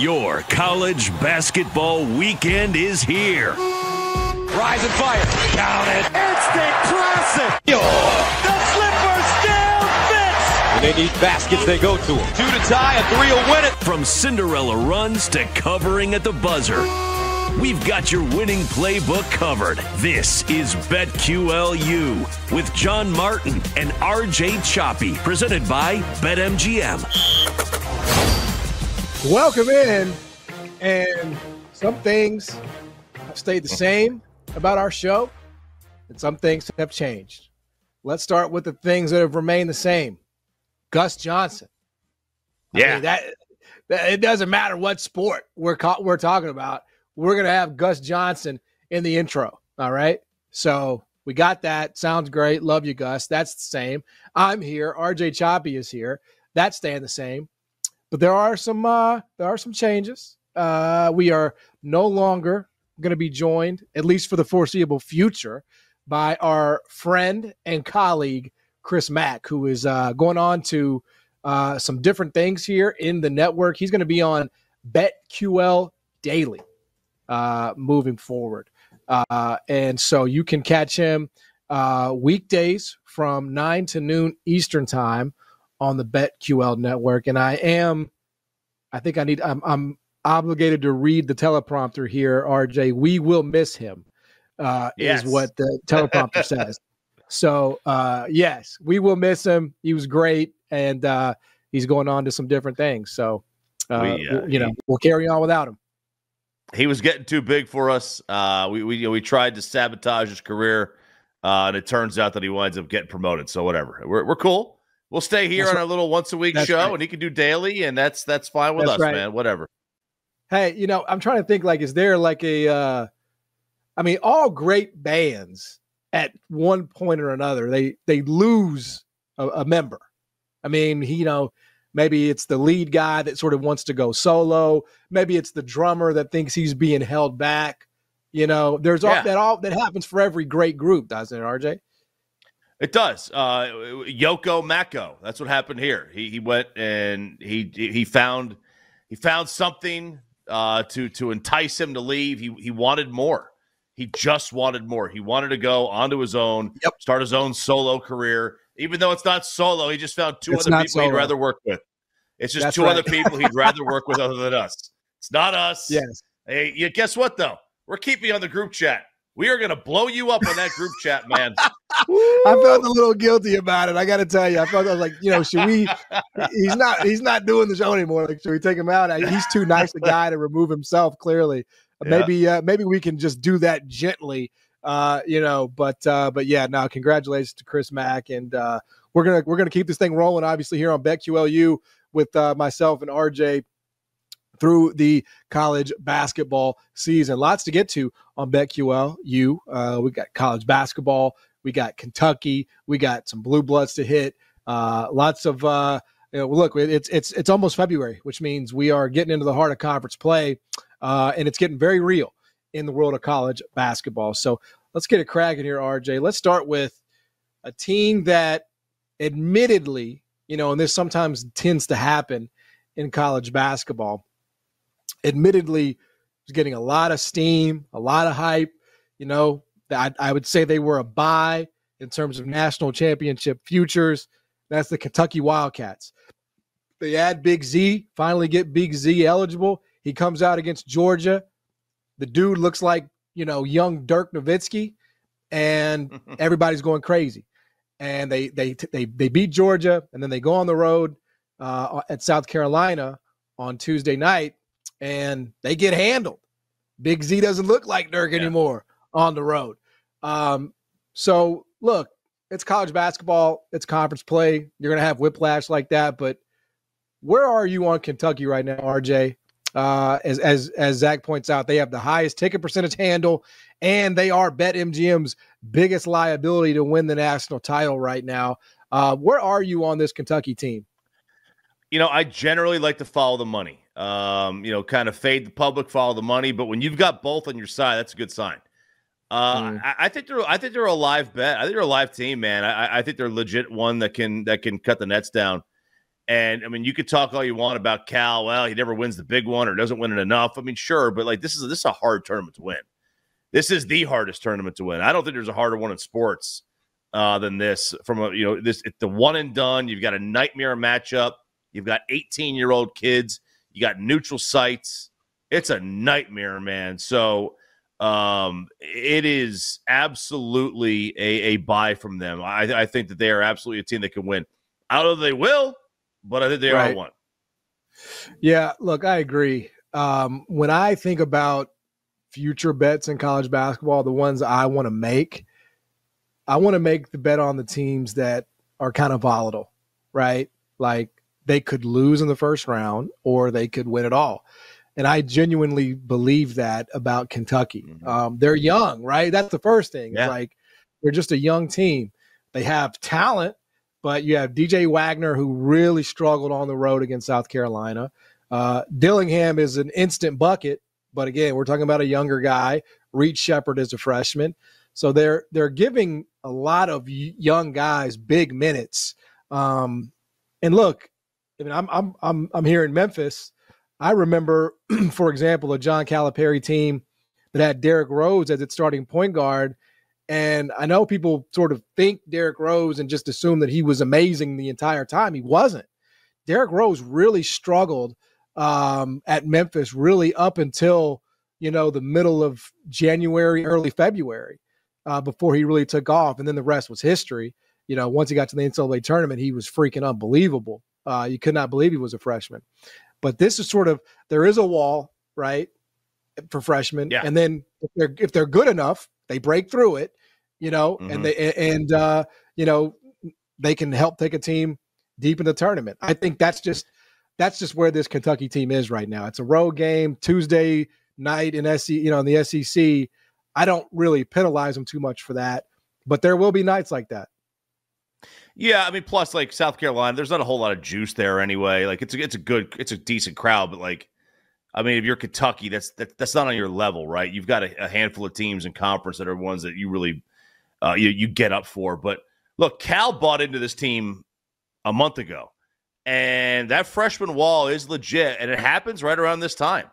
Your college basketball weekend is here. Rise and fire. Count it. Instant classic. The slipper still fits. When they need baskets, they go to them. 2 to tie, and 3 will win it. From Cinderella runs to covering at the buzzer, we've got your winning playbook covered. This is BetQLU with John Martin and RJ Choppy, presented by BetMGM. Welcome in, and some things have stayed the same about our show, and some things have changed. Let's start with the things that have remained the same. Gus Johnson. Yeah. I mean, that it doesn't matter what sport we're talking about. We're going to have Gus Johnson in the intro, all right? So we got that. Sounds great. Love you, Gus. That's the same. I'm here. RJ Choppy is here. That's staying the same. But there are some changes. We are no longer going to be joined, at least for the foreseeable future, by our friend and colleague, Chris Mack, who is going on to some different things here in the network. He's going to be on BetQL Daily moving forward. And so you can catch him weekdays from 9 to noon Eastern time on the BetQL network. And I'm obligated to read the teleprompter here, RJ. We will miss him, Yes. is what the teleprompter says. So, yes, we will miss him. He was great, and he's going on to some different things. So, we'll carry on without him. He was getting too big for us. We tried to sabotage his career, and it turns out that he winds up getting promoted. So whatever, we're cool. We'll stay here on our little once a week show, right. And he can do daily, and that's fine with us, right. Man. Whatever. Hey, I'm trying to think, is there all great bands at one point or another, they lose a member. I mean, maybe it's the lead guy that sort of wants to go solo. Maybe it's the drummer that thinks he's being held back. There's all that happens for every great group, doesn't it, RJ? It does. Yoko Mako. That's what happened here. He went and he found something to entice him to leave. He wanted more. He just wanted more. He wanted to go onto his own, start his own solo career. Even though it's not solo, he just found two other people he'd rather work with. It's just two other people he'd rather work with other than us. It's not us. Yes. Hey, guess what, though? We're keeping you on the group chat. We are going to blow you up on that group chat, man. I felt a little guilty about it. I got to tell you, I was should we? He's not doing the show anymore. Should we take him out? He's too nice a guy to remove himself. Clearly, maybe we can just do that gently. But yeah, no. Congratulations to Chris Mack, and we're gonna keep this thing rolling. Obviously, here on BetQLU with myself and RJ through the college basketball season. Lots to get to on BetQLU. We got college basketball. We got Kentucky. We got some blue bloods to hit. Lots of look, it's almost February, which means we are getting into the heart of conference play, and it's getting very real in the world of college basketball. So let's get it cracking here, RJ. Let's start with a team that admittedly, and this sometimes tends to happen in college basketball, admittedly was getting a lot of steam, a lot of hype. I would say they were a buy in terms of national championship futures. That's the Kentucky Wildcats. They add Big Z, finally get Big Z eligible. He comes out against Georgia. The dude looks like, young Dirk Nowitzki, and everybody's going crazy. And they beat Georgia, and then they go on the road at South Carolina on Tuesday night, and they get handled. Big Z doesn't look like Dirk anymore on the road. So, look, it's college basketball. It's conference play. You're going to have whiplash like that. But where are you on Kentucky right now, RJ? As Zach points out, they have the highest ticket percentage handle, and they are BetMGM's biggest liability to win the national title right now. Where are you on this Kentucky team? I generally like to follow the money. Kind of fade the public, follow the money. But when you've got both on your side, that's a good sign. I think they're a live bet. I think they're a live team, man. I think they're a legit one that can cut the nets down. And I mean, you could talk all you want about Cal. Well, he never wins the big one or doesn't win it enough. I mean, sure, but like this is a hard tournament to win. This is the hardest tournament to win. I don't think there's a harder one in sports than this. It's the one and done. You've got a nightmare matchup. You've got 18-year-old kids. You got neutral sites. It's a nightmare, man. So it is absolutely a buy from them. I think that they are absolutely a team that can win. I don't know if they will, but I think they are one. Yeah, look, I agree. When I think about future bets in college basketball, the ones I want to make the bet on the teams that are kind of volatile, right? Like they could lose in the first round or they could win it all. And I genuinely believe that about Kentucky. Mm-hmm. They're young, right? That's the first thing. Yeah. It's like they're just a young team. They have talent, but you have DJ Wagner, who really struggled on the road against South Carolina. Dillingham is an instant bucket, but again, we're talking about a younger guy. Reed Shepherd is a freshman. So they're giving a lot of young guys big minutes. And look, I mean, I'm here in Memphis. I remember, for example, a John Calipari team that had Derrick Rose as its starting point guard. And I know people sort of think Derrick Rose and just assume that he was amazing the entire time. He wasn't. Derrick Rose really struggled at Memphis really up until, the middle of January, early February, before he really took off. And then the rest was history. Once he got to the NCAA tournament, he was freaking unbelievable. You could not believe he was a freshman. But this is sort of, there is a wall, right, for freshmen. Yeah. And then if they're good enough, they break through it, mm-hmm. and they can help take a team deep in the tournament. I think that's just where this Kentucky team is right now. It's a road game, Tuesday night in in the SEC. I don't really penalize them too much for that, but there will be nights like that. Yeah, I mean, plus like South Carolina, there's not a whole lot of juice there anyway. Like it's a decent crowd, but like, I mean, if you're Kentucky, that's not on your level, right? You've got a handful of teams in conference that are ones that you really you get up for. But look, Cal bought into this team a month ago, and that freshman wall is legit, and it happens right around this time.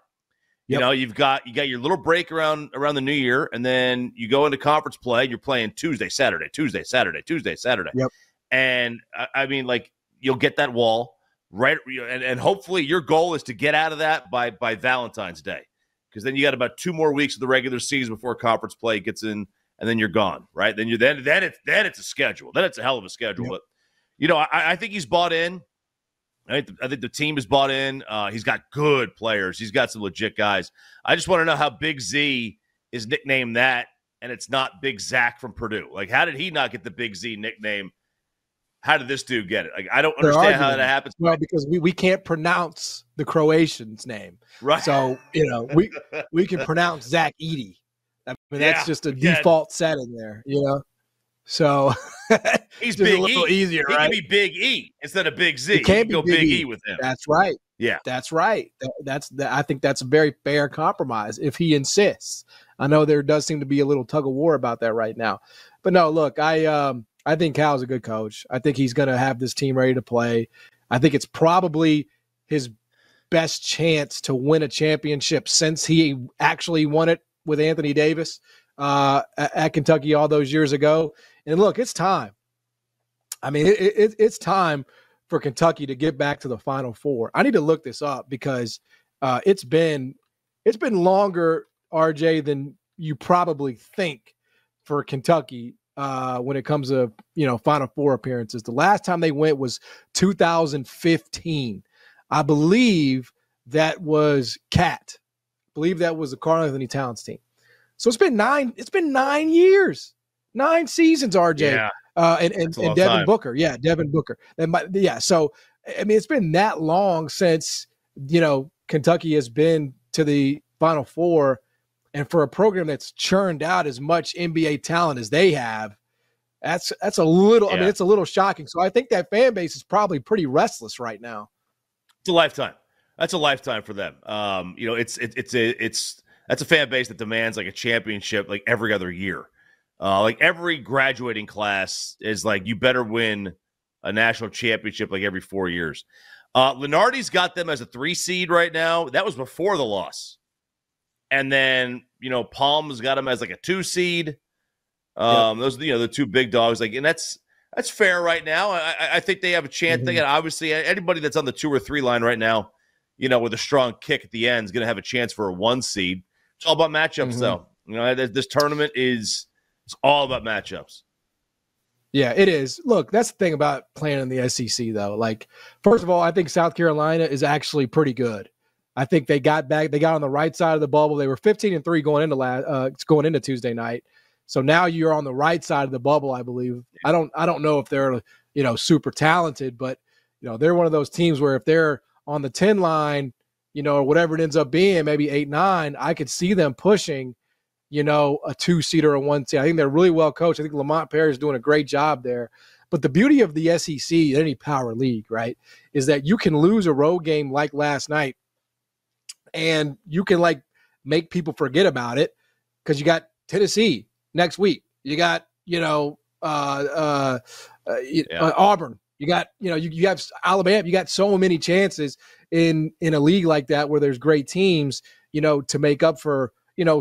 Yep. You've got your little break around the new year, and then you go into conference play. And you're playing Tuesday, Saturday. Yep. And I mean, like, you'll get that wall, right? And hopefully your goal is to get out of that by Valentine's Day, because then you got about 2 more weeks of the regular season before conference play gets in, and then you're gone, right? Then it's a schedule. Then it's a hell of a schedule. Yep. But I think he's bought in. I think the team is bought in. He's got good players. He's got some legit guys. I just want to know how Big Z is nicknamed that, and it's not Big Zach from Purdue. Like, how did he not get the Big Z nickname? How did this dude get it? Like, I don't understand how that happens. Well, because we can't pronounce the Croatian's name. Right. So, we can pronounce Zach Edey. I mean, that's just a default setting there, So he's just Big a little E. easier, He right? can be Big E instead of Big Z. It can't you can go be Big E with him. That's right. Yeah. That's right. I think that's a very fair compromise if he insists. I know there does seem to be a little tug of war about that right now. But no, look, I think Cal's a good coach. I think he's going to have this team ready to play. I think it's probably his best chance to win a championship since he actually won it with Anthony Davis at Kentucky all those years ago. And look, it's time. I mean, it's time for Kentucky to get back to the Final Four. I need to look this up because it's been longer, RJ, than you probably think for Kentucky when it comes to Final Four appearances. The last time they went was 2015. I believe that was Cat. I believe that was the Karl Anthony Towns team. So it's been 9 years, 9 seasons, RJ. Yeah. And Devin Booker. Yeah, Devin Booker. So, I mean, it's been that long since, Kentucky has been to the Final Four. And for a program that's churned out as much NBA talent as they have, that's a little, I mean, it's a little shocking. So I think that fan base is probably pretty restless right now. It's a lifetime. That's a lifetime for them. That's a fan base that demands like a championship like every other year. Like every graduating class is like, you better win a national championship like every 4 years. Lenardi's got them as a 3 seed right now. That was before the loss. And then, Palm's got them as like a 2 seed. Those are, the two big dogs. And that's fair right now. I think they have a chance. They got, obviously, anybody that's on the 2 or 3 line right now, with a strong kick at the end is going to have a chance for a 1 seed. It's all about matchups, though. This tournament it's all about matchups. Yeah, it is. Look, that's the thing about playing in the SEC, though. Like, first of all, I think South Carolina is actually pretty good. I think they got back. They got on the right side of the bubble. They were 15-3 going into Tuesday night. So now you're on the right side of the bubble, I believe. I don't know if they're super talented, but they're one of those teams where if they're on the 10 line, or whatever it ends up being, maybe 8-9, I could see them pushing, a 2 seed or a 1 seed. I think they're really well coached. I think Lamont Perry is doing a great job there. But the beauty of the SEC, any power league, right, is that you can lose a road game like last night, and you can make people forget about it because you got Tennessee next week. You got Auburn. You got you have Alabama. You got so many chances in a league like that where there's great teams, to make up for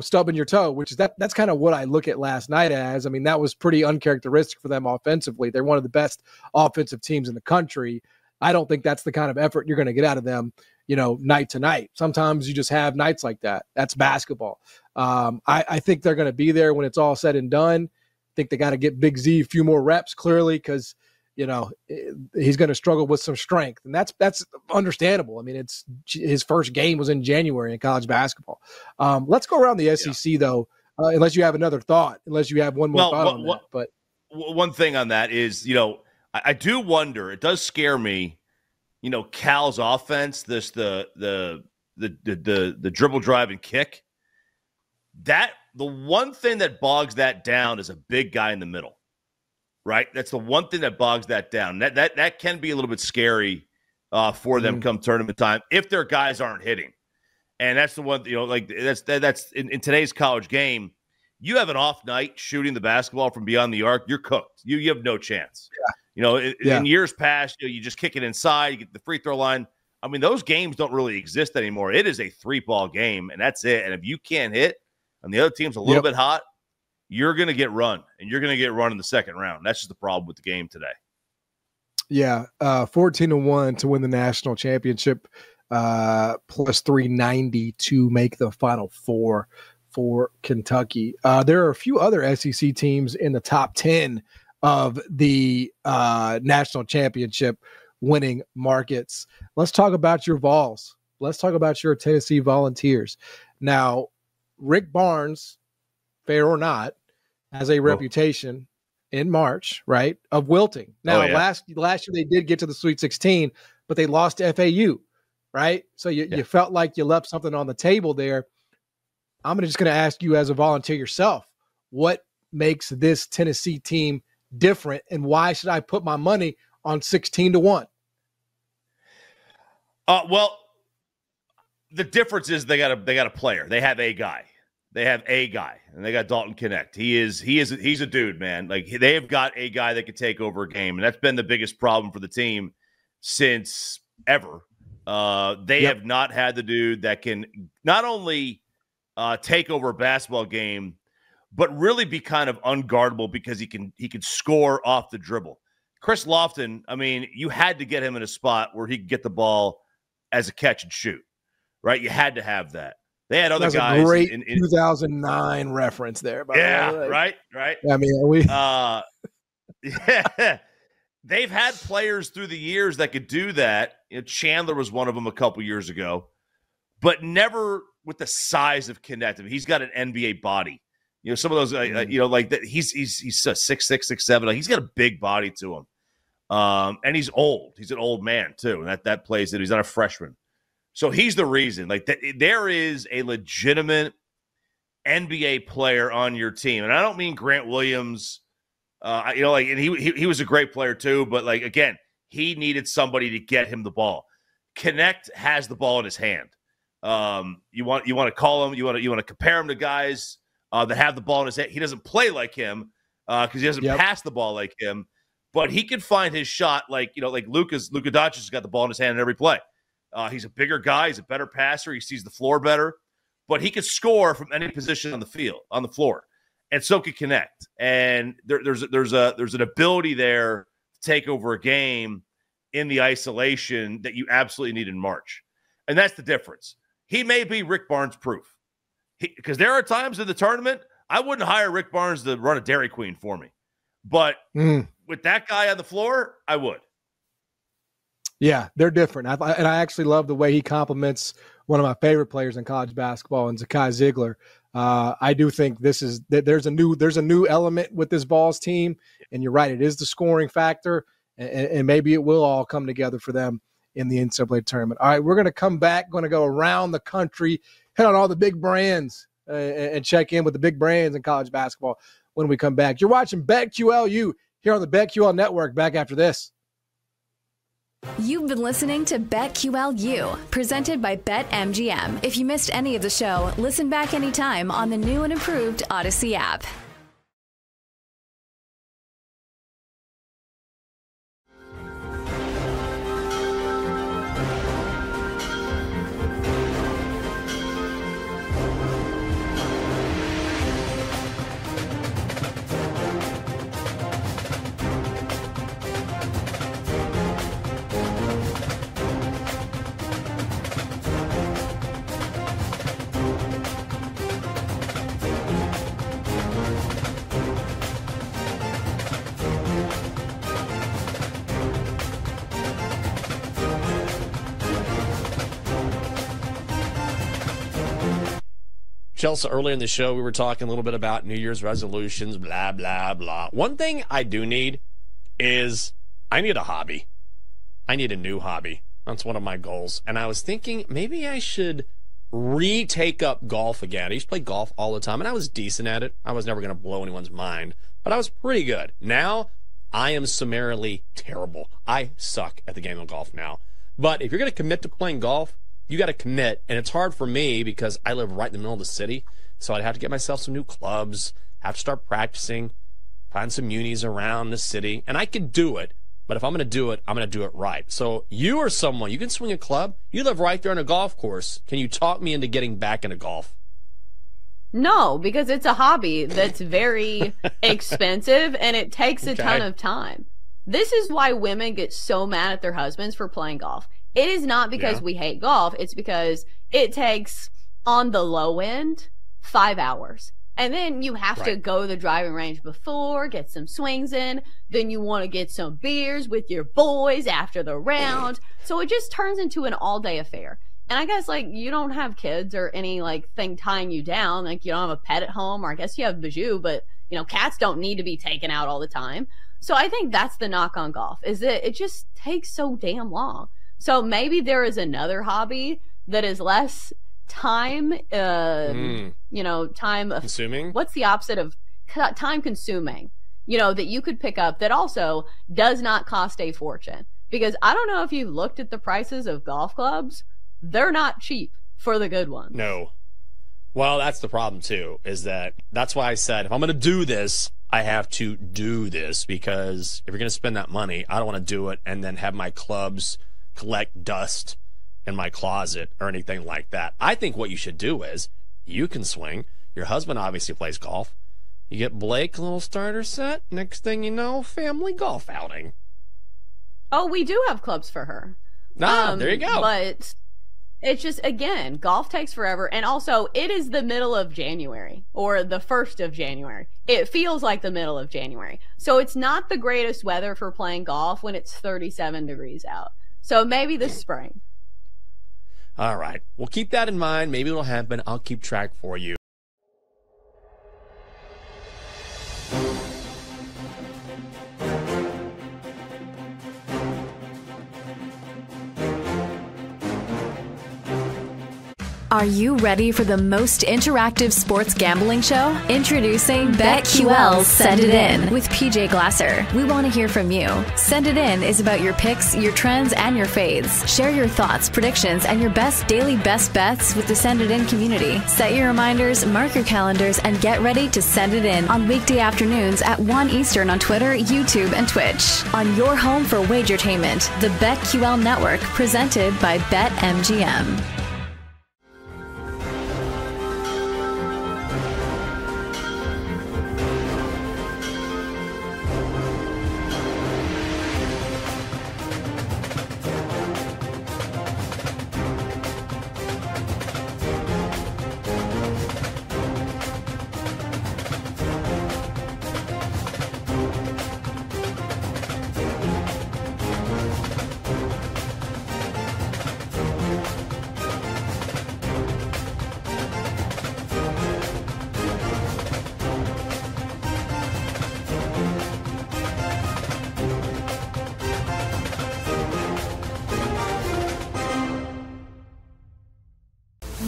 stubbing your toe, which is that's kind of what I look at last night as. I mean, that was pretty uncharacteristic for them offensively. They're one of the best offensive teams in the country. I don't think that's the kind of effort you're going to get out of them, night to night. Sometimes you just have nights like that. That's basketball. I think they're going to be there when it's all said and done. I think they got to get Big Z a few more reps, clearly, because he's going to struggle with some strength, and that's understandable. I mean, it's his first game was in January in college basketball. Let's go around the SEC though, unless you have another thought, unless you have one more thought on that. But one thing on that is, I do wonder. It does scare me. Cal's offense, the dribble, drive, and kick. That the one thing that bogs that down is a big guy in the middle. Right, that's the one thing that bogs that down. That can be a little bit scary for them come tournament time if their guys aren't hitting. And that's the one, that's in today's college game. You have an off night shooting the basketball from beyond the arc, you're cooked. You have no chance. In years past, you just kick it inside, you get the free throw line. I mean, those games don't really exist anymore. It is a 3-ball game, and that's it. And if you can't hit, and the other team's a little bit hot, you're going to get run, and you're going to get run in the second round. That's just the problem with the game today. Yeah, 14-1 to win the national championship, plus 390 to make the Final Four for Kentucky. There are a few other SEC teams in the top 10 of the national championship winning markets. Let's talk about your Vols. Let's talk about your Tennessee Volunteers. Now, Rick Barnes, fair or not, has a reputation in March, right, of wilting. Now, last year they did get to the Sweet 16, but they lost to FAU, right? So you felt like you left something on the table there. I'm just going to ask you as a Volunteer yourself, what makes this Tennessee team different, and why should I put my money on 16-1? Well, the difference is they got a player. They have a guy. And they got Dalton Connect. He's a dude, man. Like, they have got a guy that could take over a game, and that's been the biggest problem for the team since ever. They have not had the dude that can not only take over a basketball game, but really be kind of unguardable because he can score off the dribble. Chris Lofton, I mean, you had to get him in a spot where he could get the ball as a catch and shoot, right? You had to have that. They had other guys. A great in 2009 reference there. Right. I mean, they've had players through the years that could do that. Chandler was one of them a couple years ago, but never with the size of Connect. I mean, he's got an NBA body. Some of those, like that. He's 6'6", 6'7". He's got a big body to him, and he's old. He's an old man too, and that plays it. He's not a freshman. So he's the reason. Like, there is a legitimate NBA player on your team, and I don't mean Grant Williams. And he was a great player too, but again, he needed somebody to get him the ball. Connect has the ball in his hand. You want to call him. You want to compare him to guys that have the ball in his hand. He doesn't play like him because he doesn't pass the ball like him, but he can find his shot like Luka Doncic has got the ball in his hand in every play. He's a bigger guy. He's a better passer. He sees the floor better, but he can score from any position on the floor, and so can connect. And there's an ability there to take over a game in the isolation that you absolutely need in March. And that's the difference. He may be Rick Barnes proof. Because there are times in the tournament, I wouldn't hire Rick Barnes to run a Dairy Queen for me. But with that guy on the floor, I would. Yeah, they're different. And I actually love the way he compliments one of my favorite players in college basketball, and Zakai Ziegler. I do think there's a new element with this Vols team, and you're right, it is the scoring factor, and maybe it will all come together for them in the NCAA tournament. All right, we're going to come back, going to go around the country, hit on all the big brands, and check in with the big brands in college basketball when we come back. You're watching BetQL here on the BetQL Network. Back after this. You've been listening to BetQL, presented by BetMGM. If you missed any of the show, listen back anytime on the new and improved Odyssey app. Chelsea, earlier in the show, we were talking a little bit about New Year's resolutions, blah, blah, blah. One thing I do need is I need a hobby. I need a new hobby. That's one of my goals. And I was thinking maybe I should retake up golf again. I used to play golf all the time, and I was decent at it. I was never going to blow anyone's mind, but I was pretty good. Now, I am summarily terrible. I suck at the game of golf now. But if you're going to commit to playing golf, you got to commit, and it's hard for me because I live right in the middle of the city, so I'd have to get myself some new clubs, have to start practicing, find some unis around the city, and I could do it, but if I'm going to do it, I'm going to do it right. So you are someone, you can swing a club, you live right there on a golf course. Can you talk me into getting back into golf? No, because it's a hobby that's very expensive, and it takes a ton of time. This is why women get so mad at their husbands for playing golf. It is not because we hate golf. It's because it takes, on the low end, 5 hours. And then you have to go to the driving range before, get some swings in. Then you want to get some beers with your boys after the round. So it just turns into an all-day affair. And I guess, you don't have kids or any, thing tying you down. You don't have a pet at home, or I guess you have Bijou, but, cats don't need to be taken out all the time. So I think that's the knock on golf, is that it just takes so damn long. So maybe there is another hobby that is less time, time consuming. What's the opposite of time consuming? That you could pick up that also does not cost a fortune. Because I don't know if you looked at the prices of golf clubs. They're not cheap for the good ones. No. Well, that's the problem too, that's why I said if I'm going to do this, I have to do this, because if you're going to spend that money, I don't want to do it and then have my clubs collect dust in my closet or anything like that. I think what you should do is you can swing. Your husband obviously plays golf. You get Blake a little starter set. Next thing you know, family golf outing. Oh, we do have clubs for her. There you go. But it's just, again, golf takes forever. And also, it is the middle of January, or the 1st of January. It feels like the middle of January. So it's not the greatest weather for playing golf when it's 37 degrees out. So maybe this spring. All right. We'll keep that in mind. Maybe it'll happen. I'll keep track for you. Are you ready for the most interactive sports gambling show? Introducing BetQL's Send It In with PJ Glasser. We want to hear from you. Send It In is about your picks, your trends, and your fades. Share your thoughts, predictions, and your best daily best bets with the Send It In community. Set your reminders, mark your calendars, and get ready to send it in on weekday afternoons at 1 Eastern on Twitter, YouTube, and Twitch. On your home for wagertainment, the BetQL Network, presented by BetMGM.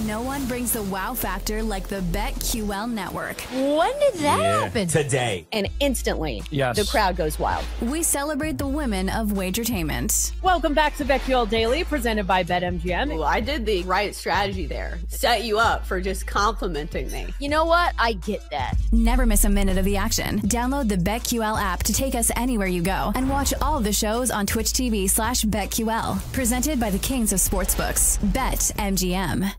No one brings the wow factor like the BetQL Network. When did that happen? Today. And instantly, Yes. the crowd goes wild. We celebrate the women of wagertainment. Welcome back to BetQL Daily, presented by BetMGM. Ooh, I did the right strategy there. Set you up for just complimenting me. You know what? I get that. Never miss a minute of the action. Download the BetQL app to take us anywhere you go and watch all of the shows on Twitch TV/BetQL. Presented by the Kings of Sportsbooks. BetMGM.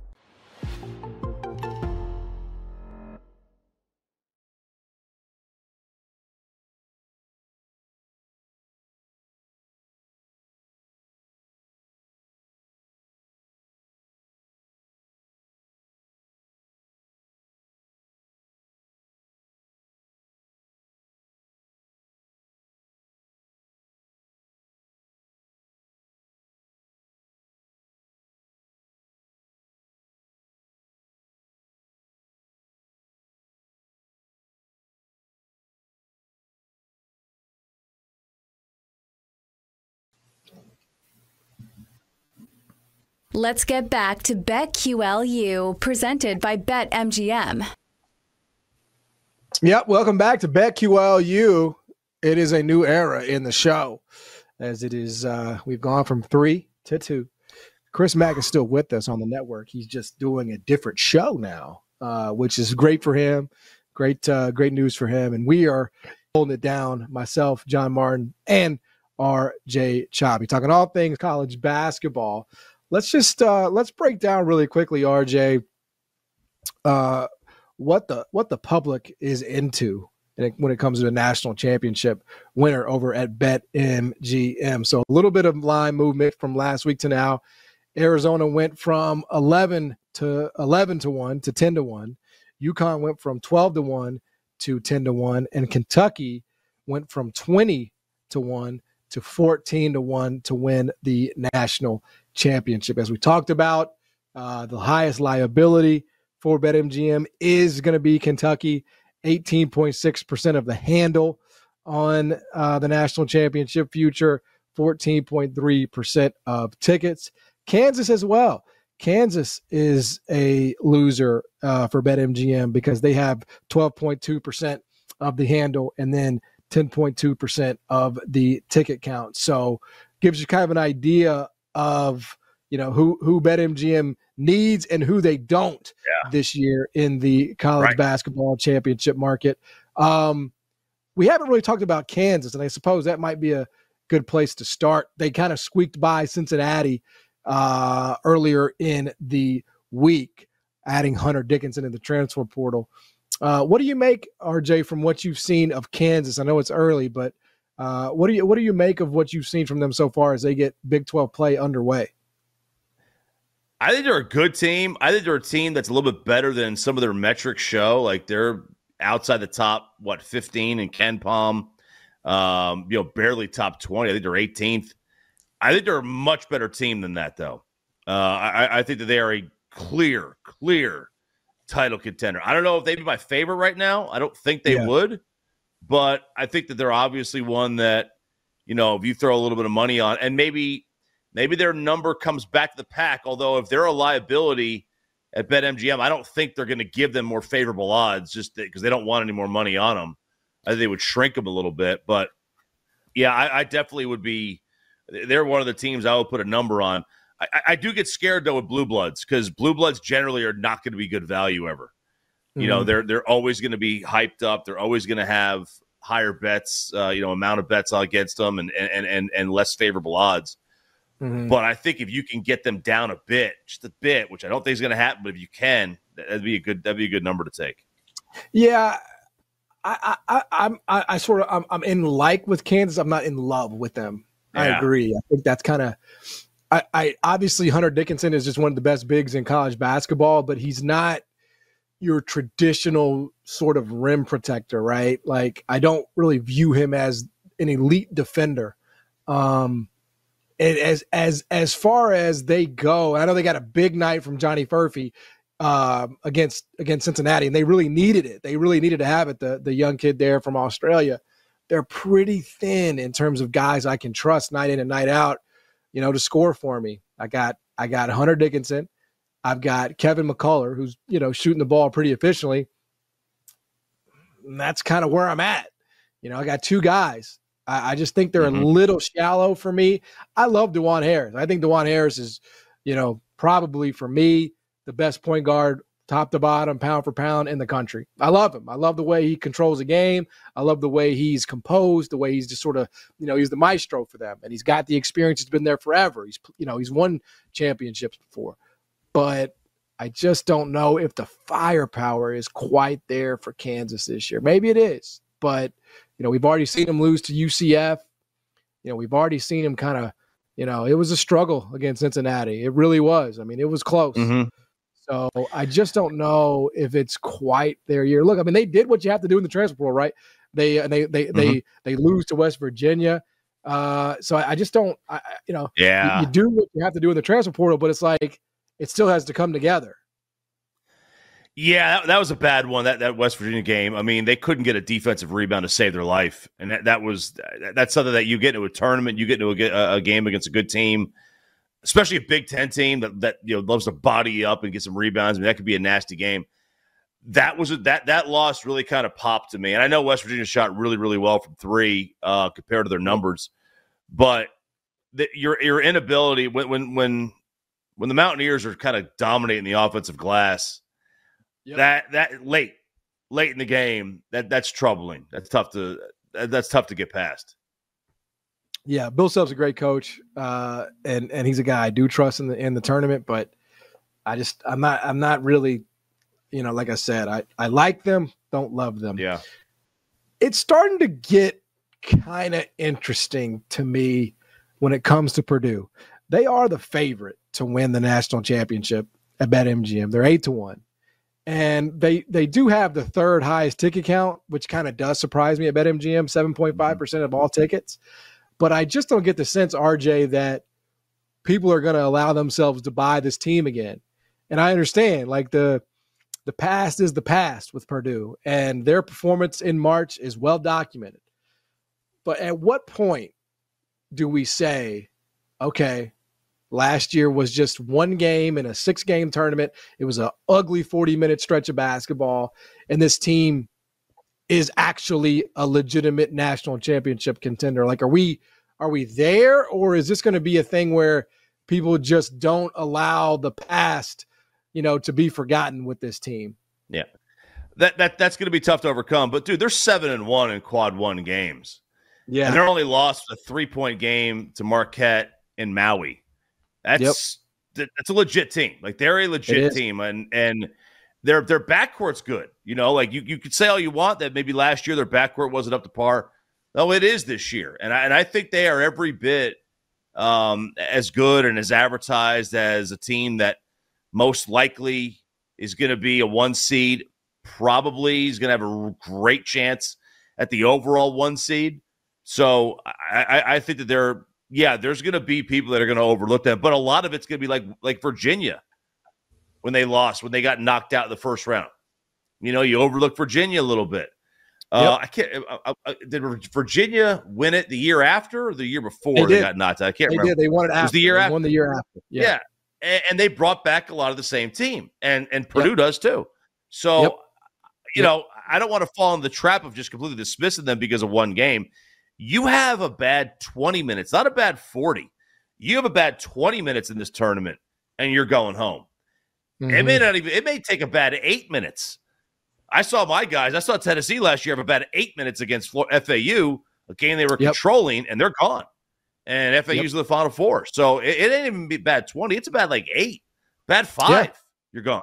Let's get back to BetQLU, presented by BetMGM. Yep, welcome back to BetQLU. It is a new era in the show, as it is. We've gone from 3 to 2. Chris Mack is still with us on the network. He's just doing a different show now, which is great for him. Great news for him. And we are holding it down. Myself, John Martin, and RJ Choppy, talking all things college basketball. Let's just let's break down really quickly, RJ, what the public is into when it comes to the national championship winner over at BetMGM. So a little bit of line movement from last week to now. Arizona went from 11 to 1 to 10 to 1. UConn went from 12 to 1 to 10 to 1, and Kentucky went from 20 to 1 to 14 to 1 to win the national championship. As we talked about, the highest liability for BetMGM is going to be Kentucky, 18.6% of the handle on the national championship future, 14.3% of tickets. Kansas as well. Kansas is a loser for BetMGM because they have 12.2% of the handle and then 10.2% of the ticket count. So gives you kind of an idea of, who BetMGM needs and who they don't this year in the college basketball championship market. We haven't really talked about Kansas, and I suppose that might be a good place to start. They kind of squeaked by Cincinnati earlier in the week, adding Hunter Dickinson in the transfer portal. What do you make, RJ, from what you've seen of Kansas? I know it's early, but what do you make of what you've seen from them so far as they get Big 12 play underway? I think they're a good team. I think they're a team that's a little bit better than some of their metrics show. Like they're outside the top, 15 in Ken Palm, barely top 20. I think they're 18th. I think they're a much better team than that, though. I think that they are a clear title contender. I don't know if they'd be my favorite right now. I don't think they would, but I think that they're obviously one that, if you throw a little bit of money on, and maybe their number comes back to the pack. Although if they're a liability, at BetMGM. I don't think they're going to give them more favorable odds just because they don't want any more money on them. I think they would shrink them a little bit. But, yeah, I definitely would be – they're one of the teams I would put a number on. I do get scared, though, with Blue Bloods because Blue Bloods generally are not going to be good value ever. You know, they're always going to be hyped up. They're always going to have higher bets, amount of bets against them and less favorable odds. But I think if you can get them down a bit, just a bit, which I don't think is going to happen, but if you can, that'd be a good number to take. Yeah, I'm in like with Kansas. I'm not in love with them. Yeah. I agree. I think that's kind of. I obviously Hunter Dickinson is just one of the best bigs in college basketball, but he's not your traditional sort of rim protector, right? Like I don't really view him as an elite defender. And as far as they go, I know they got a big night from Johnny Furphy against Cincinnati, and they really needed it. They really needed to have it. The young kid there from Australia, they're pretty thin in terms of guys I can trust night in and night out, to score for me. I got Hunter Dickinson. I've got Kevin McCullough, who's shooting the ball pretty efficiently. And that's kind of where I'm at. I got two guys. I just think they're a little shallow for me. I love DeJuan Harris. I think DeJuan Harris is, probably for me, the best point guard, top to bottom, pound for pound in the country. I love him. I love the way he controls the game. I love the way he's composed, the way he's just sort of, he's the maestro for them. And he's got the experience. He's been there forever. He's won championships before. But I just don't know if the firepower is quite there for Kansas this year. Maybe it is. But, we've already seen him lose to UCF. We've already seen him kind of, it was a struggle against Cincinnati. It really was. I mean, it was close. So I just don't know if it's quite their year. Look, I mean, they did what you have to do in the transfer portal, right? They lose to West Virginia. So I just don't, you do what you have to do in the transfer portal, but it's like it still has to come together. Yeah, that was a bad one, that West Virginia game. I mean, they couldn't get a defensive rebound to save their life. And that's something that you get into a tournament, you get into a game against a good team, especially a Big Ten team that loves to body you up and get some rebounds. I mean, that could be a nasty game. That loss really kind of popped to me. And I know West Virginia shot really, really well from three compared to their numbers. But your inability, when the Mountaineers are kind of dominating the offensive glass, that late in the game, that's troubling. That's tough to get past. Yeah, Bill Self's a great coach, and he's a guy I do trust in the tournament. But I'm not really, like I said, I like them, don't love them. Yeah, it's starting to get kind of interesting to me when it comes to Purdue. They are the favorite to win the national championship at BetMGM. They're 8-1. And they do have the third highest ticket count, which kind of does surprise me at BetMGM, 7.5% of all tickets. But I just don't get the sense, RJ, that people are going to allow themselves to buy this team again. And I understand, like the past is the past with Purdue, and their performance in March is well documented. But at what point do we say, okay, last year was just one game in a 6-game tournament. It was an ugly 40-minute stretch of basketball, and this team is actually a legitimate national championship contender. Like, are we there, or is this going to be a thing where people just don't allow the past, to be forgotten with this team? Yeah, that's going to be tough to overcome. But dude, they're 7-1 in quad one games. Yeah, and they're only lost a 3-point game to Marquette in Maui. That's a legit team. Like, they're a legit team, and their backcourt's good. Like you could say all you want that maybe last year their backcourt wasn't up to par. No, it is this year, and I think they are every bit as good and as advertised as a team that most likely is going to be a 1 seed. Probably is going to have a great chance at the overall 1 seed. So I think that there's going to be people that are going to overlook them, but a lot of it's going to be like Virginia when they got knocked out in the first round. You overlook Virginia a little bit. Did Virginia win it the year after or the year before they got knocked out? I can't remember. They won it after. It was the year after. Won the year after. Yeah. and they brought back a lot of the same team, and Purdue does too. So, you know, I don't want to fall in the trap of just completely dismissing them because of one game. You have a bad 20 minutes, not a bad 40. You have a bad 20 minutes in this tournament, and you're going home. Mm-hmm. It may take a bad 8 minutes. I saw Tennessee last year have a bad 8 minutes against FAU, a game they were controlling, and they're gone. And FAU's in the Final Four. So it ain't even be bad 20. It's a bad 8. Bad 5. You're gone.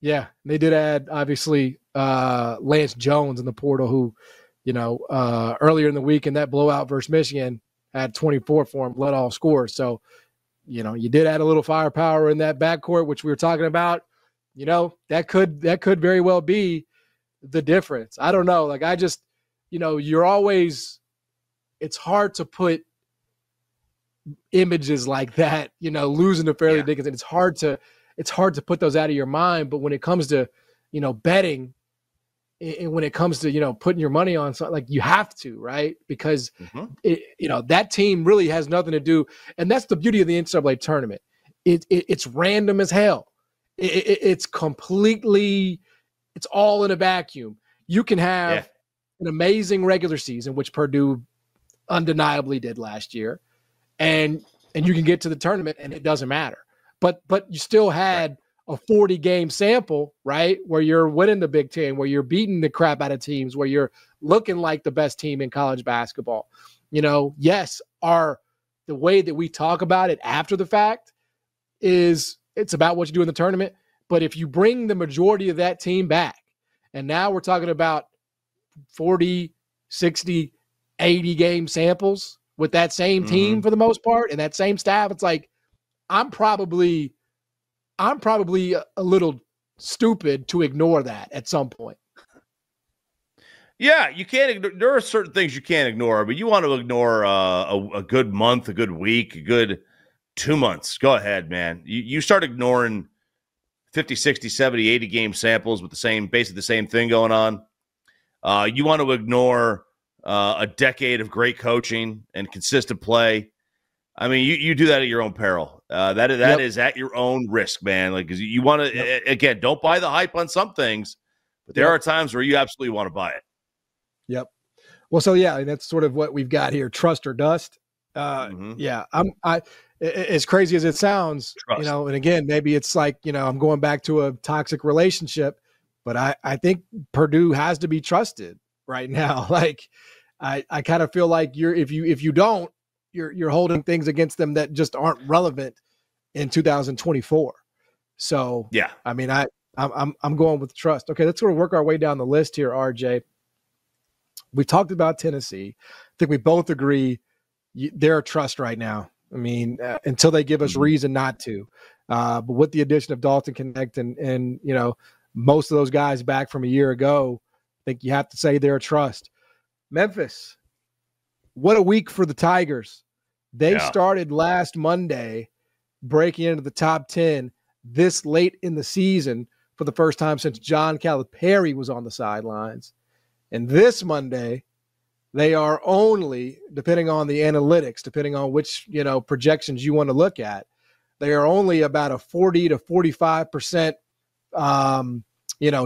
Yeah, they did add, obviously, Lance Jones in the portal, who, earlier in the week in that blowout versus Michigan had 24 for him, led all scores. So, you did add a little firepower in that backcourt, which we were talking about. That could very well be the difference. I don't know. Like, I just, you're always – it's hard to put images like that, losing to Fairleigh Dickinson. It's hard to put those out of your mind. But when it comes to, betting, and when it comes to, putting your money on something, like, you have to, right? Because, that team really has nothing to do. And that's the beauty of the NCAA tournament. It's random as hell. It's completely – it's all in a vacuum. You can have an amazing regular season, which Purdue undeniably did last year, and you can get to the tournament and it doesn't matter. But you still had a 40-game sample, right, where you're winning the Big Ten, where you're beating the crap out of teams, where you're looking like the best team in college basketball. Yes, the way that we talk about it after the fact is it's about what you do in the tournament. But if you bring the majority of that team back, and now we're talking about 40, 60, 80 game samples with that same team for the most part and that same staff, it's like I'm probably a little stupid to ignore that at some point. Yeah, you can't ignore. There are certain things you can't ignore, but you want to ignore a good month, a good week, a good 2 months. Go ahead, man. You start ignoring 50, 60, 70, 80 game samples with basically the same thing going on. You want to ignore a decade of great coaching and consistent play. I mean, you do that at your own peril. That is at your own risk, man. Like, 'cause you want to, again, don't buy the hype on some things, but there are times where you absolutely want to buy it. Yep. Well, so and that's sort of what we've got here. Trust or dust. Yeah. As crazy as it sounds, Trust. And again, maybe it's like, I'm going back to a toxic relationship, but I think Purdue has to be trusted right now. Like, I kind of feel like if you don't, you're holding things against them that just aren't relevant in 2024. So I mean, I'm going with trust. Okay, let's sort of work our way down the list here, RJ. We talked about Tennessee. I think we both agree they're a trust right now. I mean, until they give us reason not to. But with the addition of Dalton Connect and most of those guys back from a year ago, I think you have to say they're a trust. Memphis, what a week for the Tigers. They started last Monday breaking into the top 10 this late in the season for the first time since John Calipari was on the sidelines. And this Monday, they are only, depending on the analytics, depending on which, projections you want to look at, they are only about a 40 to 45%,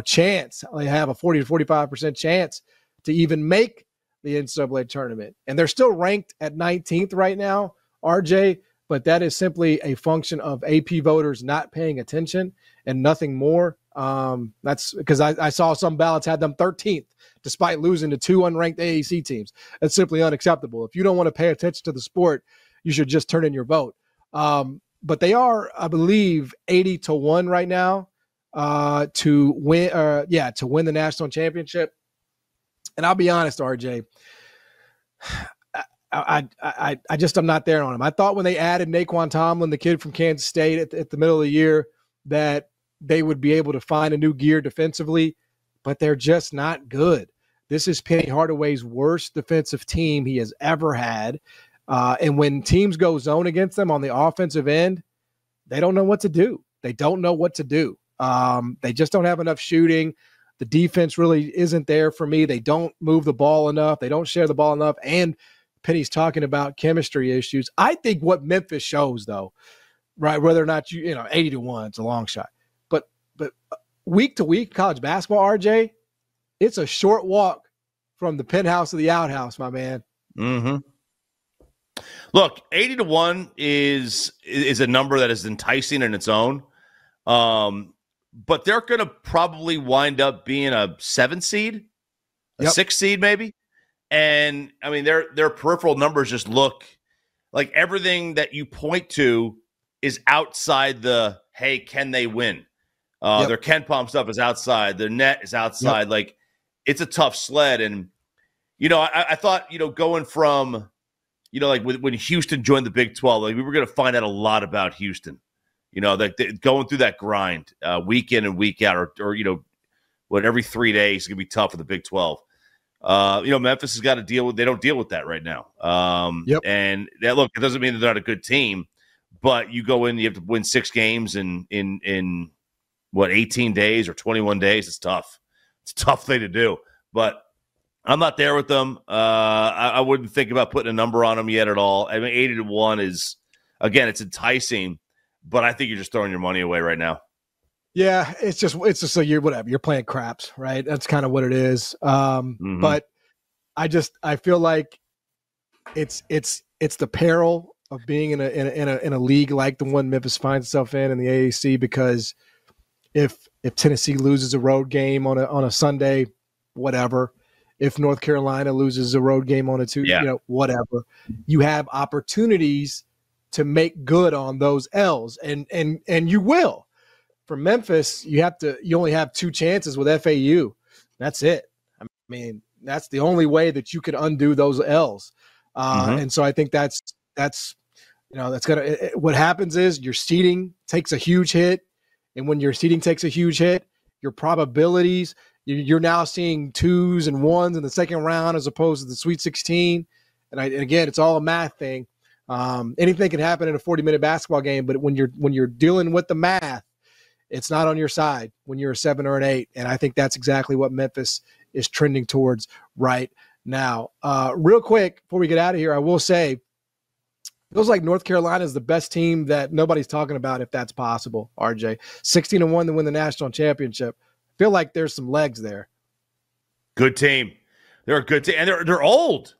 chance. They have a 40 to 45% chance to even make the NCAA tournament. And they're still ranked at 19th right now, RJ, but that is simply a function of AP voters not paying attention and nothing more. That's because I saw some ballots had them 13th, despite losing to 2 unranked AAC teams. That's simply unacceptable. If you don't want to pay attention to the sport, you should just turn in your vote. But they are, I believe, 80-1 right now to win the national championship. And I'll be honest, RJ, I just am not there on him. I thought when they added Naquan Tomlin, the kid from Kansas State, at the middle of the year, that they would be able to find a new gear defensively, but they're just not good. This is Penny Hardaway's worst defensive team he has ever had. And when teams go zone against them on the offensive end, they don't know what to do. They don't know what to do. They just don't have enough shooting. The defense really isn't there for me. They don't move the ball enough. They don't share the ball enough. And Penny's talking about chemistry issues. I think what Memphis shows, though, right? Whether or not you know 80-1, it's a long shot. But week to week college basketball, RJ, it's a short walk from the penthouse to the outhouse, my man. Mm-hmm. Look, 80-1 is a number that is enticing in its own. But they're going to probably wind up being a 7 seed, a 6 seed maybe. And, I mean, their peripheral numbers just look like everything that you point to is outside the, hey, can they win? Their Ken Palm stuff is outside. Their net is outside. Like, it's a tough sled. And, you know, I thought, you know, going from, you know, like when Houston joined the Big 12, like we were going to find out a lot about Houston. You know, like going through that grind week in and week out, or you know, every 3 days is going to be tough for the Big 12. You know, Memphis has got to deal with. They don't deal with that right now. And look, it doesn't mean they're not a good team, but you go in, you have to win 6 games in what 18 days or 21 days. It's tough. It's a tough thing to do. But I'm not there with them. I wouldn't think about putting a number on them yet at all. I mean, 80-1 is, again, it's enticing. But I think you're just throwing your money away right now. Yeah, it's just you're whatever. You're playing craps, right? That's kind of what it is. But I feel like it's the peril of being in a league like the one Memphis finds itself in the AAC, because if Tennessee loses a road game on a Sunday, whatever. If North Carolina loses a road game on a Tuesday, you know, whatever. You have opportunities to make good on those L's, and you will. For Memphis, you only have 2 chances with FAU. That's it. I mean, that's the only way that you can undo those L's. And so I think that's you know, that's gonna. What happens is your seeding takes a huge hit, and when your seeding takes a huge hit, your probabilities, you're now seeing 2s and 1s in the second round as opposed to the Sweet 16. And again, it's all a math thing. Anything can happen in a 40-minute basketball game, but when you're dealing with the math, it's not on your side when you're a 7 or an 8. And I think that's exactly what Memphis is trending towards right now. Real quick, before we get out of here, I will say, it feels like North Carolina is the best team that nobody's talking about, if that's possible, RJ. 16-1 to win the national championship. I feel like there's some legs there. Good team. They're a good team. And they're old.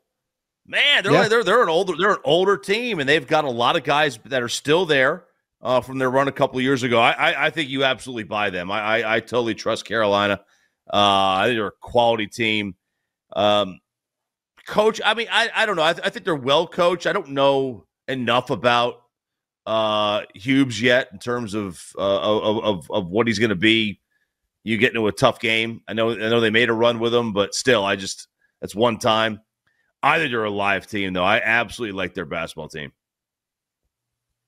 Man, they're an older team, and they've got a lot of guys that are still there from their run a couple of years ago. I think you absolutely buy them. I totally trust Carolina. I think they're a quality team. Coach, I mean, I don't know. I think they're well coached. I don't know enough about Hughes yet in terms of what he's going to be. You get into a tough game. I know they made a run with him, but still, that's one time. I think they're a live team, though. I absolutely like their basketball team.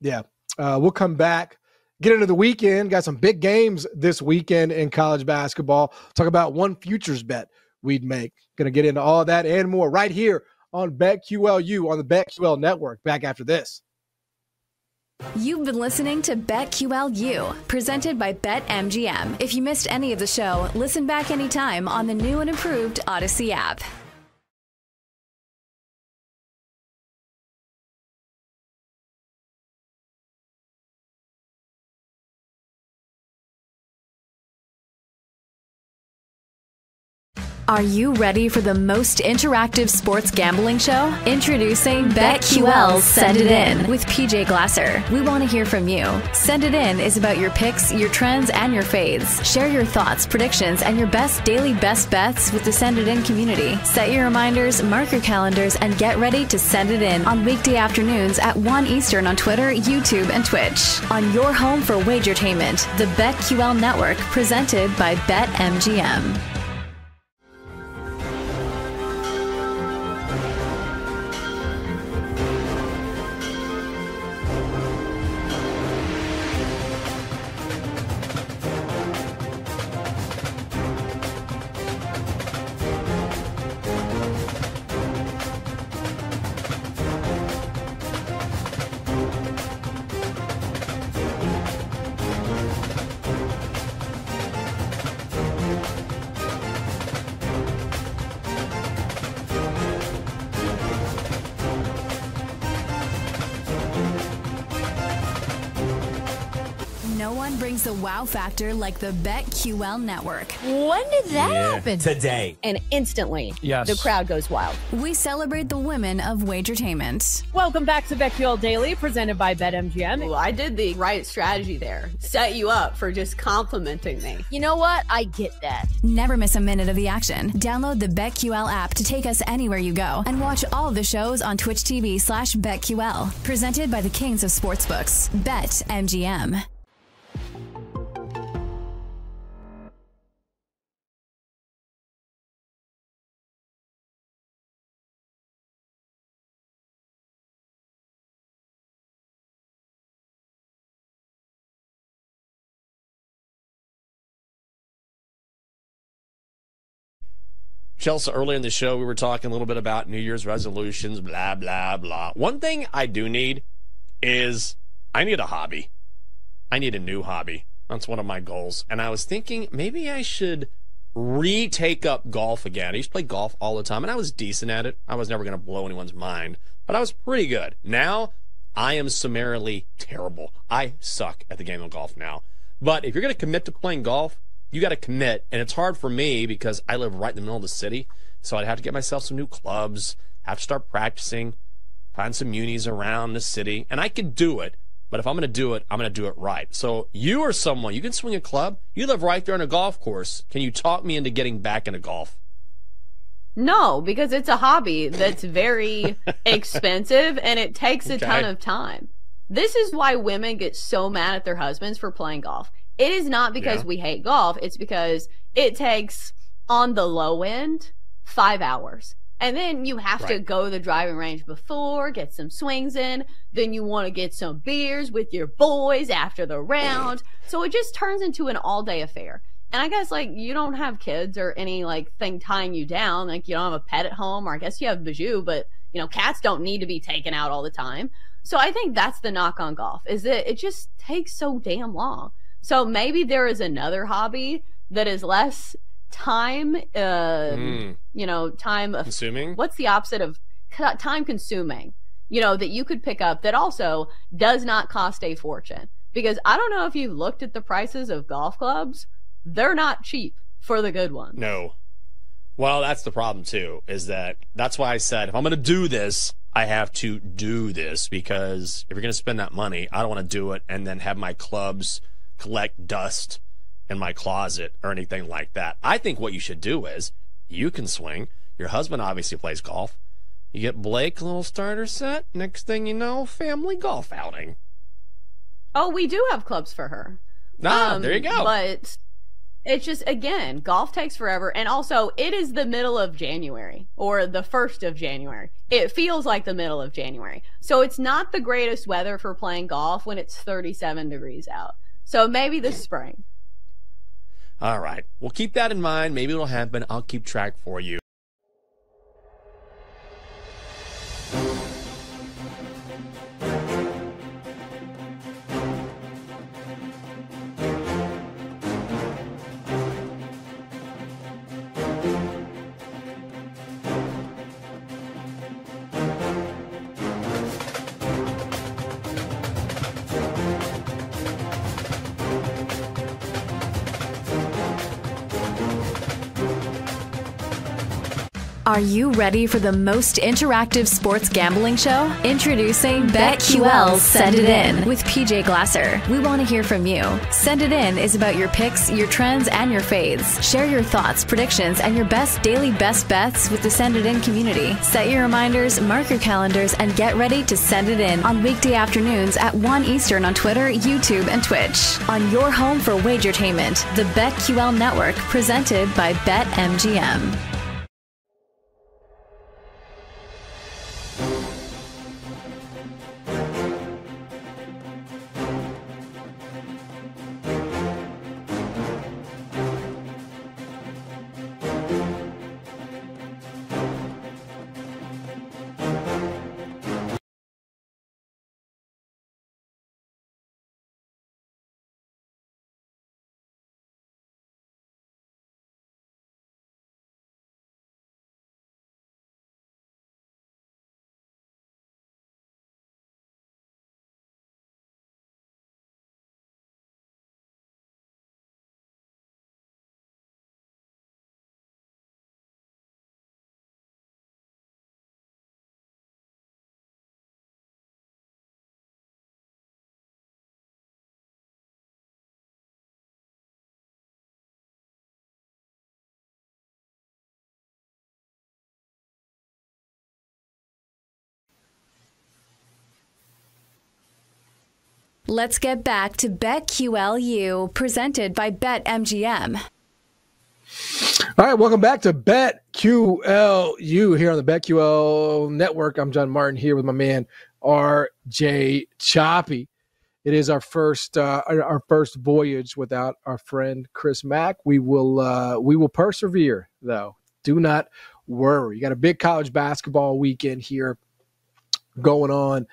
Yeah. We'll come back, get into the weekend. Got some big games this weekend in college basketball. Talk about one futures bet we'd make. Going to get into all of that and more right here on BetQLU on the BetQL network. Back after this. You've been listening to BetQLU, presented by BetMGM. If you missed any of the show, listen back anytime on the new and improved Odyssey app. Are you ready for the most interactive sports gambling show? Introducing BetQL's Send It In with PJ Glasser. We want to hear from you. Send It In is about your picks, your trends, and your fades. Share your thoughts, predictions, and your best daily best bets with the Send It In community. Set your reminders, mark your calendars, and get ready to send it in on weekday afternoons at 1 Eastern on Twitter, YouTube, and Twitch. On your home for wagertainment, the BetQL network, presented by BetMGM. No one brings the wow factor like the BetQL network. When did that happen? Today. And instantly, Yes. the crowd goes wild. We celebrate the women of wagertainment. Welcome back to BetQL Daily, presented by BetMGM. Well, I did the right strategy there. Set you up for just complimenting me. You know what? I get that. Never miss a minute of the action. Download the BetQL app to take us anywhere you go and watch all of the shows on Twitch TV/BetQL. Presented by the Kings of Sportsbooks, BetMGM. Chelsea, earlier in the show, we were talking a little bit about New Year's resolutions, blah, blah, blah. One thing I do need is I need a hobby. I need a new hobby. That's one of my goals. And I was thinking maybe I should retake up golf again. I used to play golf all the time, and I was decent at it. I was never going to blow anyone's mind, but I was pretty good. Now, I am summarily terrible. I suck at the game of golf now. But if you're going to commit to playing golf, you got to commit, and it's hard for me because I live right in the middle of the city, so I'd have to get myself some new clubs, have to start practicing, find some unis around the city, and I could do it, but if I'm going to do it, I'm going to do it right. So you are someone, you can swing a club, you live right there on a golf course. Can you talk me into getting back into golf? No, because it's a hobby that's very expensive and it takes a ton of time. This is why women get so mad at their husbands for playing golf. It is not because we hate golf. It's because it takes, on the low end, 5 hours. And then you have to go to the driving range before, get some swings in. Then you want to get some beers with your boys after the round. So it just turns into an all-day affair. And I guess, like, you don't have kids or any, like, thing tying you down. Like, you don't have a pet at home, or I guess you have Bijou, but, you know, cats don't need to be taken out all the time. So I think that's the knock on golf, is that it just takes so damn long. So maybe there is another hobby that is less time, time consuming. What's the opposite of time consuming? You know, that you could pick up that also does not cost a fortune. Because I don't know if you've looked at the prices of golf clubs. They're not cheap for the good ones. No. Well, that's the problem too, is that's why I said, if I'm going to do this, I have to do this, because if you're going to spend that money, I don't want to do it and then have my clubs collect dust in my closet or anything like that. I think what you should do is you can swing. Your husband obviously plays golf. You get Blake a little starter set. Next thing you know, family golf outing. Oh, we do have clubs for her. There you go. But it's just, again, golf takes forever. And also, it is the middle of January, or the 1st of January. It feels like the middle of January. So it's not the greatest weather for playing golf when it's 37 degrees out. So maybe this spring. All right. Well, keep that in mind. Maybe it'll happen. I'll keep track for you. Are you ready for the most interactive sports gambling show? Introducing BetQL Send It In with PJ Glasser. We want to hear from you. Send It In is about your picks, your trends, and your fades. Share your thoughts, predictions, and your best daily best bets with the Send It In community. Set your reminders, mark your calendars, and get ready to send it in on weekday afternoons at 1 Eastern on Twitter, YouTube, and Twitch. On your home for wagertainment, the BetQL network, presented by BetMGM. Let's get back to BetQLU, presented by BetMGM. All right, welcome back to BetQLU here on the BetQL Network. I'm John Martin here with my man RJ Choppy. It is our first voyage without our friend Chris Mack. We will persevere though. Do not worry. You got a big college basketball weekend here going on.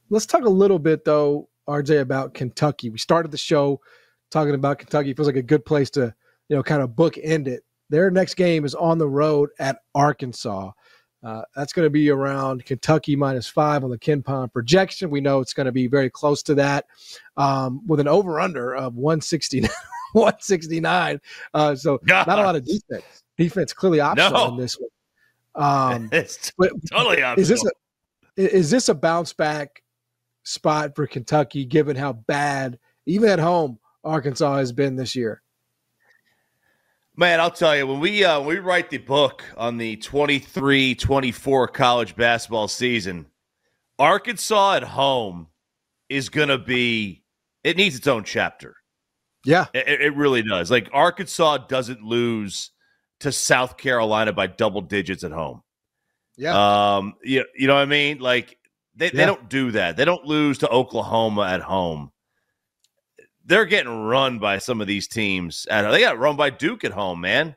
Let's talk a little bit though, RJ, about Kentucky. We started the show talking about Kentucky. It feels like a good place to kind of bookend it. Their next game is on the road at Arkansas. That's going to be around Kentucky -5 on the KenPom projection. We know it's going to be very close to that with an over-under of 169. So not a lot of defense. Defense clearly optional in this one. It's totally optional. Is this a bounce-back spot for Kentucky, given how bad, even at home, Arkansas has been this year? Man, I'll tell you, when we write the book on the 23-24 college basketball season, Arkansas at home is going to be – it needs its own chapter. Yeah. It really does. Like, Arkansas doesn't lose to South Carolina by double digits at home. Yeah. You know what I mean? Like, they don't do that. They don't lose to Oklahoma at home. They're getting run by some of these teams. And they got run by Duke at home, man.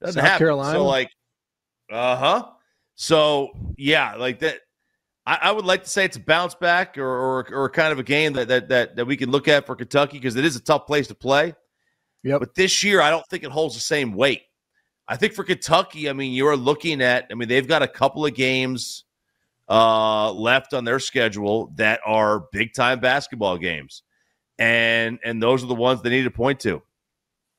Doesn't happen. Carolina. So, like, So, yeah, like that. I would like to say it's a bounce back or kind of a game that we can look at for Kentucky because it is a tough place to play. Yep. But this year, I don't think it holds the same weight. I think for Kentucky, I mean, you're looking at, they've got a couple of games left on their schedule that are big-time basketball games. And those are the ones they need to point to.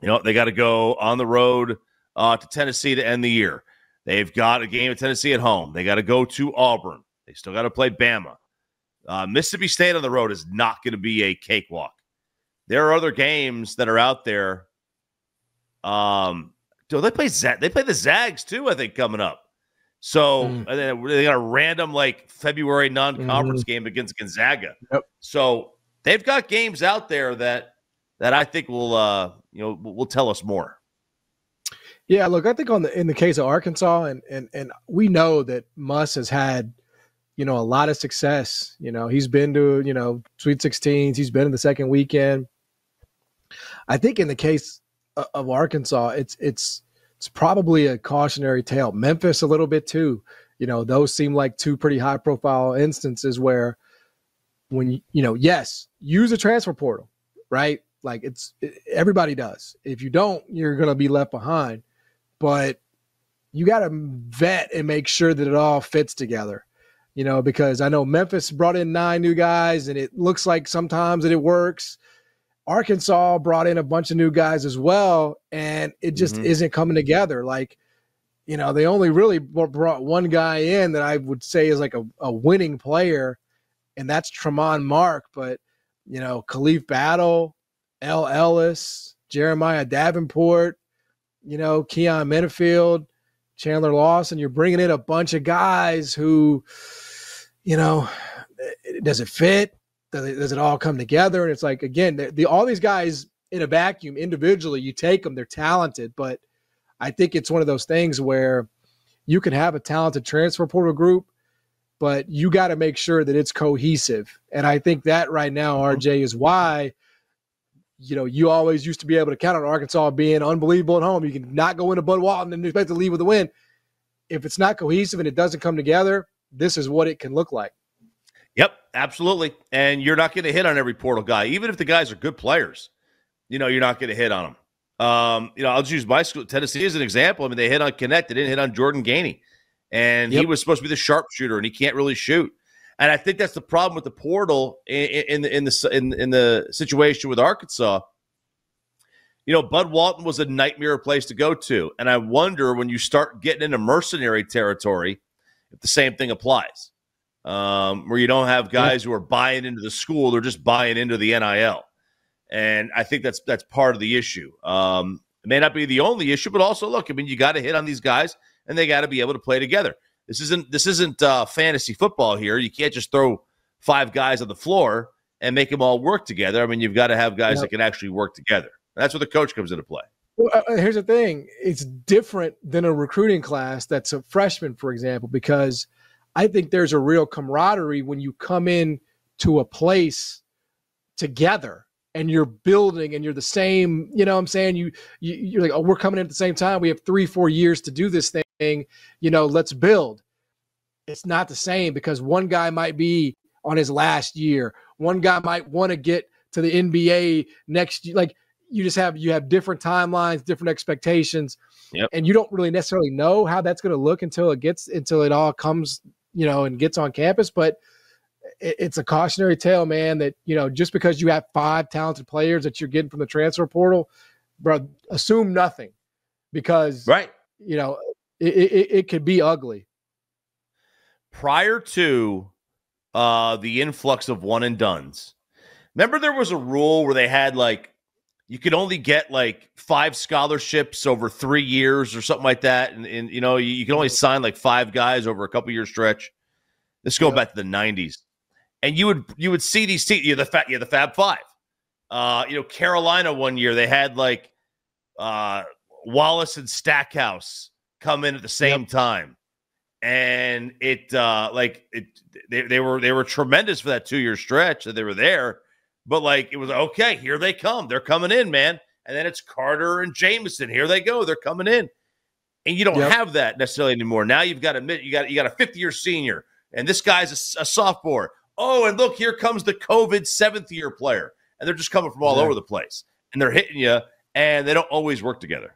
They got to go on the road to Tennessee to end the year. They've got a game at Tennessee at home. They got to go to Auburn. They still got to play Bama. Mississippi State on the road is not going to be a cakewalk. There are other games that are out there. They play the Zags too, I think, coming up. So they got a random February non-conference game against Gonzaga. Yep. So they've got games out there that I think will tell us more. Yeah, look, I think in the case of Arkansas, and we know that Muss has had a lot of success. He's been to Sweet 16s. He's been in the second weekend. I think in the case of Arkansas, it's probably a cautionary tale. Memphis a little bit too. Those seem like two pretty high profile instances where when yes, use a transfer portal, right? Like everybody does. If you don't, you're going to be left behind. But you got to vet and make sure that it all fits together. Because I know Memphis brought in 9 new guys, and it looks like sometimes that it works. Arkansas brought in a bunch of new guys as well, and it just isn't coming together. They only really brought one guy in that I would say is like a winning player, and that's Tremont Mark. But, Khalif Battle, L. Ellis, Jeremiah Davenport, Keon Minifield, Chandler Lawson, you're bringing in a bunch of guys who, does it fit? Does it all come together? And it's like, again, all these guys in a vacuum individually, you take them, they're talented. But I think it's one of those things where you can have a talented transfer portal group, but you got to make sure that it's cohesive. And I think that right now, RJ, is why you always used to be able to count on Arkansas being unbelievable at home. You can not go into Bud Walton and expect to leave with a win. If it's not cohesive and it doesn't come together, this is what it can look like. Yep, absolutely. And you're not going to hit on every portal guy, even if the guys are good players. You're not going to hit on them. I'll just use my school, Tennessee, as an example. They hit on Connect. They didn't hit on Jordan Gainey. And he was supposed to be the sharpshooter, and he can't really shoot. And I think that's the problem with the portal in the situation with Arkansas. Bud Walton was a nightmare place to go to. And I wonder when you start getting into mercenary territory, if the same thing applies, where you don't have guys who are buying into the school, they're just buying into the NIL. And I think that's part of the issue. It may not be the only issue, but also, look, you got to hit on these guys, and they got to be able to play together. This isn't fantasy football here. You can't just throw 5 guys on the floor and make them all work together. I mean, you've got to have guys that can actually work together. That's where the coach comes into play. Well, here's the thing. It's different than a recruiting class that's a freshman, for example, because I think there's a real camaraderie when you come in to a place together and you're building and you're the same, you know what I'm saying? You're like, oh, we're coming in at the same time. We have 3-4 years to do this thing. You know, let's build. It's not the same because one guy might be on his last year. One guy might want to get to the NBA next year. Like, you have different timelines, different expectations, and you don't really necessarily know how that's going to look until it all comes, and gets on campus. But it's a cautionary tale, man, that, just because you have 5 talented players that you're getting from the transfer portal, bro, assume nothing because, it could be ugly. Prior to the influx of one and dones, remember there was a rule where they had you could only get 5 scholarships over 3 years or something like that. And you can only sign 5 guys over a couple year stretch. Let's go back to the 90s. And you would see these teams, the Fab Five. Carolina one year, they had Wallace and Stackhouse come in at the same time. And they were tremendous for that 2 year stretch that they were there. But it was okay. Here they come. They're coming in, man. And then it's Carter and Jameson. Here they go. They're coming in, and you don't have that necessarily anymore. Now you've got you got a 5th-year senior, and this guy's a sophomore. Oh, and look, here comes the COVID 7th-year player, and they're just coming from all over the place, and they're hitting you, and they don't always work together.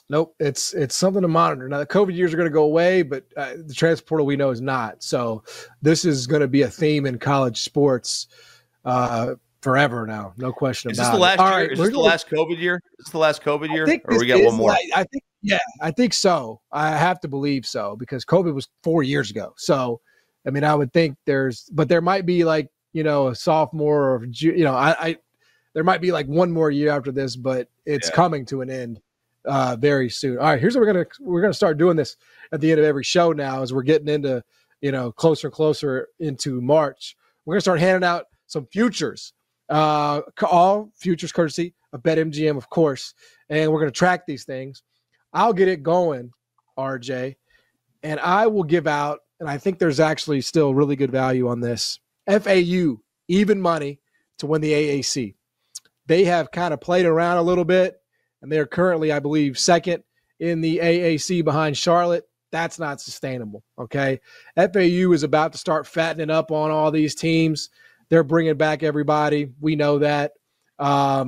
Nope, it's something to monitor. Now the COVID years are going to go away, but the transfer portal we know is not. So this is going to be a theme in college sports. Forever now, no question about it. Is this the last year? Is this the last COVID year? Is this the last COVID year? Or we got one more? I think so. I have to believe so because COVID was 4 years ago. So, I mean, I would think but there might be a sophomore or, there might be one more year after this, but it's coming to an end very soon. All right, here's what we're gonna start doing this at the end of every show now as we're getting into, closer and closer into March. We're gonna start handing out some futures. All futures courtesy of BetMGM, of course. And we're going to track these things. I'll get it going, RJ, and I will give out, and I think there's actually still really good value on this, FAU, even money to win the AAC. They have kind of played around a little bit, and they're currently, I believe, 2nd in the AAC behind Charlotte. That's not sustainable, okay? FAU is about to start fattening up on all these teams. They're bringing back everybody. We know that. I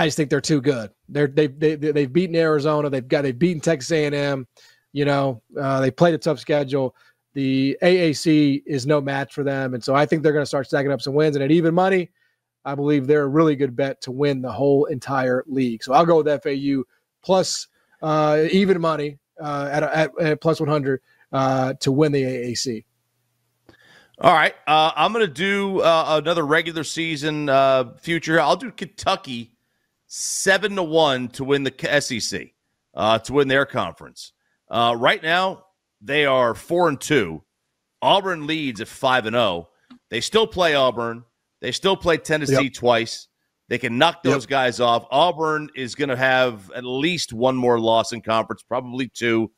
just think they're too good. They've beaten Arizona. They've beaten Texas A&M. They played a tough schedule. The AAC is no match for them, and so I think they're going to start stacking up some wins. And at even money, I believe they're a really good bet to win the whole entire league. So I'll go with FAU plus even money at plus 100 to win the AAC. All right, I'm going to do another regular season future. I'll do Kentucky 7-1 to win the SEC, to win their conference. Right now, they are 4-2. Auburn leads at 5-0. They still play Auburn. They still play Tennessee twice. They can knock those guys off. Auburn is going to have at least one more loss in conference, probably 2.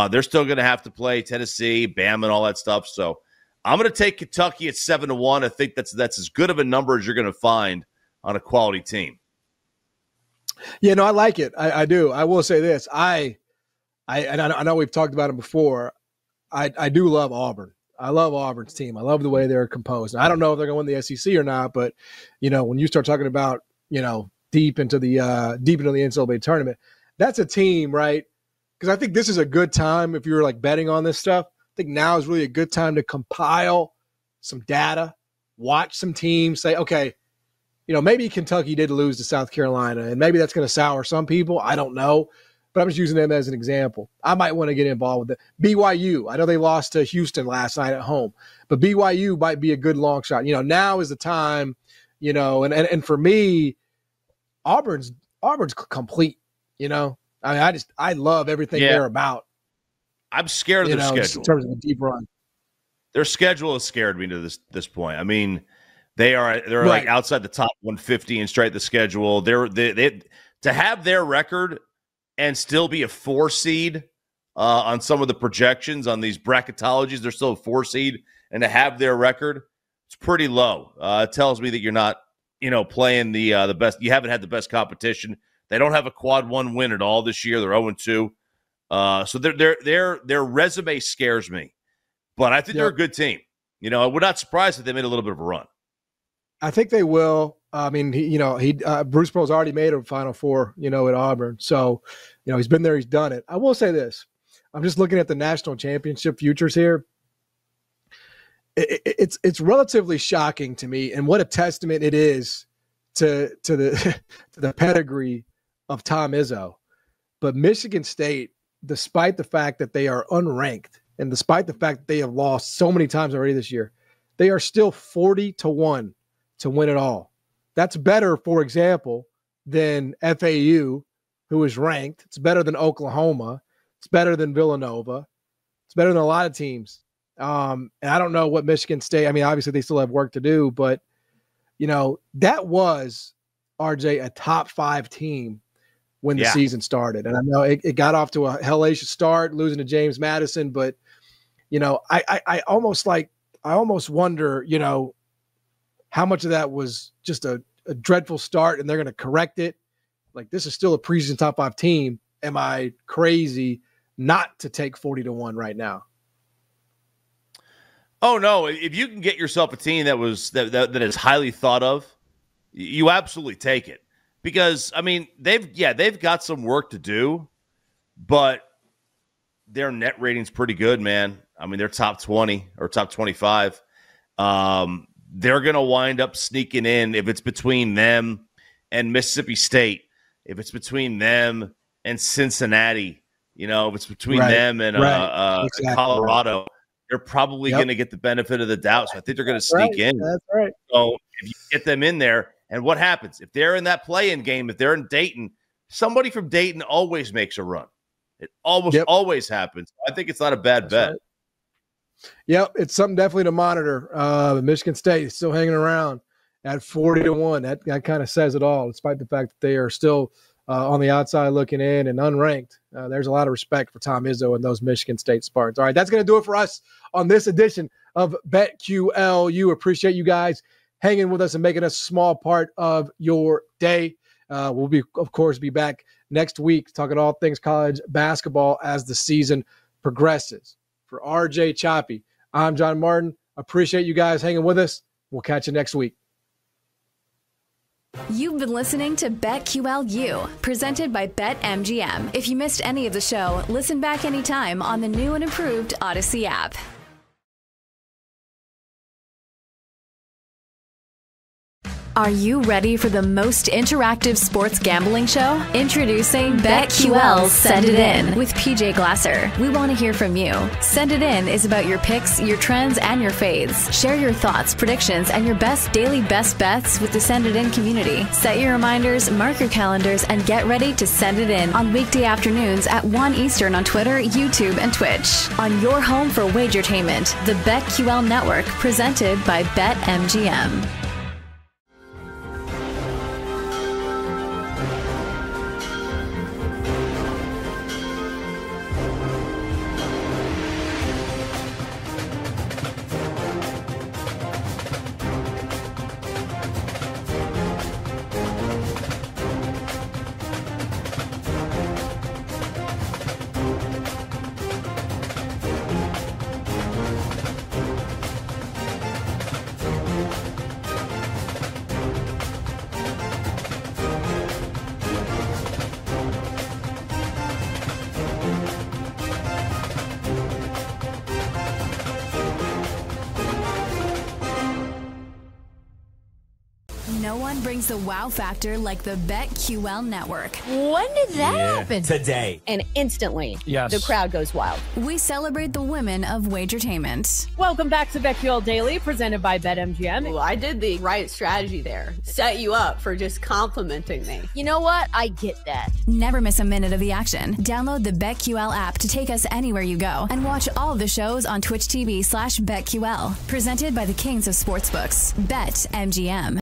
They're still going to have to play Tennessee, Bama, and all that stuff. So I'm going to take Kentucky at 7-1. I think that's as good of a number as you're going to find on a quality team. Yeah, no, I like it. I do. I will say this. I know we've talked about it before. I do love Auburn. I love Auburn's team. I love the way they're composed. I don't know if they're going to win the SEC or not, but when you start talking about deep into the NCAA tournament, that's a team, right? Because I think this is a good time if you're betting on this stuff. I think now is really a good time to compile some data, watch some teams, say, okay, maybe Kentucky did lose to South Carolina, and maybe that's going to sour some people. I don't know, but I'm just using them as an example. I might want to get involved with it. BYU, I know they lost to Houston last night at home, but BYU might be a good long shot. Now is the time, and for me, Auburn's complete, I love everything they're about. I'm scared of their schedule. In terms of a deep run. Their schedule has scared me to this point. I mean, they're right. Like outside the top 150 and straight the schedule. They to have their record and still be a 4 seed on some of the projections on these bracketologies. They're still a 4 seed, and to have their record, it's pretty low. It tells me that you're not, playing the best. You haven't had the best competition. They don't have a quad 1 win at all this year. They're 0-2. So their resume scares me, but I think they're a good team. I would not surprise if they made a little bit of a run. I think they will. I mean, Bruce Pearl's already made a Final Four, at Auburn. So, he's been there, he's done it. I will say this. I'm just looking at the national championship futures here. It's relatively shocking to me, and what a testament it is to the pedigree of Tom Izzo. But Michigan State, despite the fact that they are unranked, and despite the fact that they have lost so many times already this year, they are still 40-1 to win it all. That's better, for example, than FAU, who is ranked. It's better than Oklahoma. It's better than Villanova. It's better than a lot of teams. And I don't know what Michigan State, I mean, obviously they still have work to do, but, that was, RJ, a top 5 team when the season started. And I know it got off to a hellacious start, losing to James Madison, but, I almost wonder, how much of that was just a dreadful start and they're going to correct it. Like, this is still a preseason top 5 team. Am I crazy not to take 40-1 right now? Oh no! If you can get yourself a team that is highly thought of, you absolutely take it. Because I mean, they've got some work to do, but their net rating's pretty good, man. I mean, they're top 20 or top 25. They're going to wind up sneaking in if it's between them and Mississippi State, if it's between them and Cincinnati, if it's between them and exactly. Colorado, they're probably going to get the benefit of the doubt. So I think they're going to sneak in. That's right. So if you get them in there, and what happens? If they're in that play-in game, if they're in Dayton, somebody from Dayton always makes a run. It always happens. I think it's not a bad bet. Right. Yep, it's something definitely to monitor. Michigan State is still hanging around at 40-1. That kind of says it all, despite the fact that they are still on the outside looking in and unranked. There's a lot of respect for Tom Izzo and those Michigan State Spartans. All right, that's going to do it for us on this edition of BetQL. You appreciate you guys hanging with us and making us a small part of your day. We'll of course, be back next week talking all things college basketball as the season progresses. For RJ Choppy, I'm John Martin. Appreciate you guys hanging with us. We'll catch you next week. You've been listening to BetQL, presented by BetMGM. If you missed any of the show, listen back anytime on the new and improved Odyssey app. Are you ready for the most interactive sports gambling show? Introducing BetQL Send It In with PJ Glasser. We want to hear from you. Send It In is about your picks, your trends, and your fades. Share your thoughts, predictions, and your best daily best bets with the Send It In community. Set your reminders, mark your calendars, and get ready to send it in on weekday afternoons at 1 Eastern on Twitter, YouTube, and Twitch. On your home for wagertainment, the BetQL Network, presented by BetMGM. No one brings the wow factor like the BetQL network. When did that happen? Today. And instantly, Yes. the crowd goes wild. We celebrate the women of wagertainment. Welcome back to BetQL Daily, presented by BetMGM. Well, I did the right strategy there. Set you up for just complimenting me. You know what? I get that. Never miss a minute of the action. Download the BetQL app to take us anywhere you go and watch all of the shows on Twitch TV/BetQL. Presented by the Kings of Sportsbooks. BetMGM.